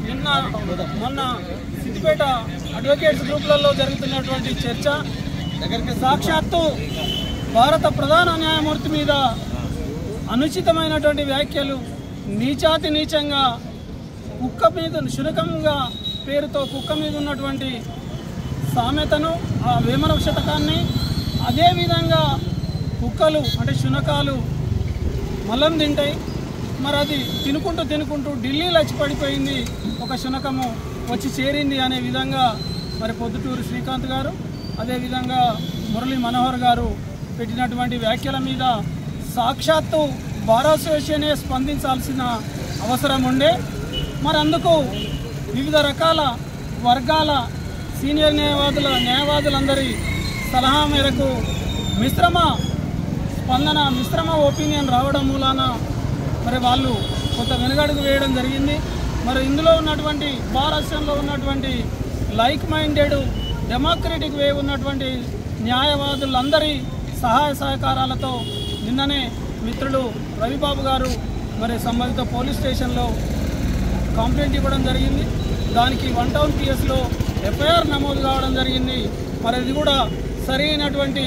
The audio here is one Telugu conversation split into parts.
నిన్న మొన్న సిద్దిపేట అడ్వకేట్స్ గ్రూపులలో జరుగుతున్నటువంటి చర్చ సాక్షాత్తు భారత ప్రధాన న్యాయమూర్తి మీద అనుచితమైనటువంటి వ్యాఖ్యలు, నీచాతి నీచంగా కుక్క మీద శునకంగా పేరుతో కుక్క మీద ఉన్నటువంటి సామెతను, ఆ వేమన శతకాన్ని, అదేవిధంగా కుక్కలు అంటే శునకాలు మలం తింటాయి, మరి అది తినుకుంటూ ఢిల్లీలో వచ్చి పడిపోయింది, ఒక శునకము వచ్చి చేరింది అనే విధంగా మరి పొద్దుటూరు శ్రీకాంత్ గారు, అదేవిధంగా మురళీ మనోహర్ గారు పెట్టినటువంటి వ్యాఖ్యల మీద సాక్షాత్తు బార్ అసోసియేషనే స్పందించాల్సిన అవసరం ఉండే. మరి అందుకు వివిధ రకాల వర్గాల సీనియర్ న్యాయవాదులందరి సలహా మేరకు మిశ్రమ ఒపీనియన్ రావడం మూలాన మరి వాళ్ళు కొంత వెనుగడుగు వేయడం జరిగింది. మరి ఇందులో ఉన్నటువంటి బార్ అసోసియేషన్లో ఉన్నటువంటి లైక్ మైండెడ్ డెమోక్రటిక్ వే ఉన్నటువంటి న్యాయవాదులందరి సహాయ సహకారాలతో నిన్ననే మిత్రులు రవిబాబు గారు మరి సంబంధిత పోలీస్ స్టేషన్లో కంప్లైంట్ ఇవ్వడం జరిగింది. దానికి 1 టౌన్ పిఎస్లో ఎఫ్ఐఆర్ నమోదు కావడం జరిగింది. మరి ఇది కూడా సరైనటువంటి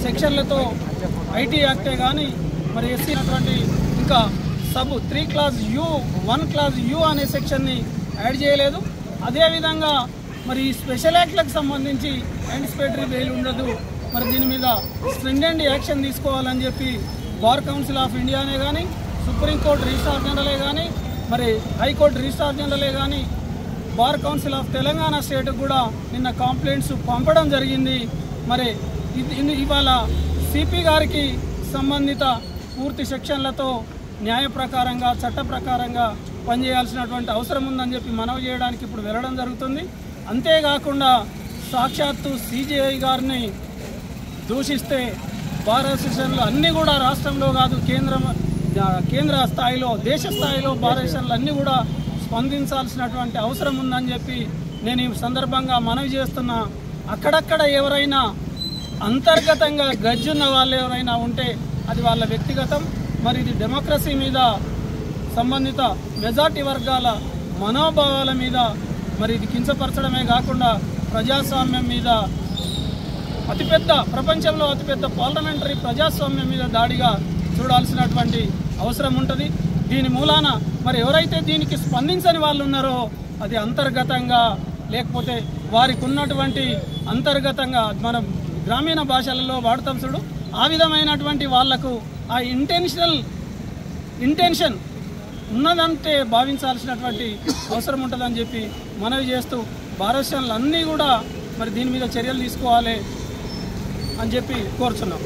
సెక్షన్లతో ఐటీ యాక్టే కానీ మరి ఎస్సీ అటువంటి ఇంకా sub 3 class you 1 class you అనే సెక్షన్ని యాడ్ చేయలేదు. అదేవిధంగా మరి ఈ స్పెషల్ యాక్ట్లకు సంబంధించి యాంటిసిపేటరీ బెయిల్ ఉండదు, మరి దీని మీద స్ట్రింజెంట్ యాక్షన్ తీసుకోవాలని చెప్పి బార్ కౌన్సిల్ ఆఫ్ ఇండియానే కానీ, సుప్రీంకోర్టు రిజిస్ట్రార్ జనరలే కానీ, మరి హైకోర్టు రిజిస్ట్రార్ జనరలే కానీ, బార్ కౌన్సిల్ ఆఫ్ తెలంగాణ స్టేట్కి కూడా నిన్న కంప్లైంట్స్ పంపడం జరిగింది. మరి ఇవాళ సిపి గారికి సంబంధిత పూర్తి సెక్షన్లతో న్యాయ ప్రకారంగా చట్ట ప్రకారంగా పనిచేయాల్సినటువంటి అవసరం ఉందని చెప్పి మనవి చేయడానికి ఇప్పుడు వెళ్ళడం జరుగుతుంది. అంతేకాకుండా సాక్షాత్తు సిజేఐ గారిని దూషిస్తే బార్ అసోసియేషన్లు అన్నీ కూడా రాష్ట్రంలో కాదు కేంద్ర స్థాయిలో దేశ స్థాయిలో బార్ అసోసియేషన్లు అన్నీ కూడా స్పందించాల్సినటువంటి అవసరం ఉందని చెప్పి నేను ఈ సందర్భంగా మనవి చేస్తున్నా. అక్కడక్కడ ఎవరైనా అంతర్గతంగా గజ్జున్న వాళ్ళు ఎవరైనా ఉంటే అది వాళ్ళ వ్యక్తిగతం. మరి ఇది డెమోక్రసీ మీద సంబంధిత మెజార్టీ వర్గాల మనోభావాల మీద మరి ఇది కించపరచడమే కాకుండా ప్రజాస్వామ్యం మీద ప్రపంచంలో అతిపెద్ద పార్లమెంటరీ ప్రజాస్వామ్యం మీద దాడిగా చూడాల్సినటువంటి అవసరం ఉంటుంది. దీని మూలాన మరి ఎవరైతే దీనికి స్పందించని వాళ్ళు ఉన్నారో అది అంతర్గతంగా లేకపోతే వారికి ఉన్నటువంటి అంతర్గతంగా మనం గ్రామీణ భాషలలో వాడతాం చూడు, ఆ విధమైనటువంటి వాళ్లకు ఆ ఇంటెన్షన్ ఉన్నదంటే భావించాల్సినటువంటి అవసరం ఉంటుందని చెప్పి మనవి చేస్తూ బార్ అసోసియేషన్లు అన్నీ కూడా మరి దీని మీద చర్యలు తీసుకోవాలి అని చెప్పి కోరుచున్నాం.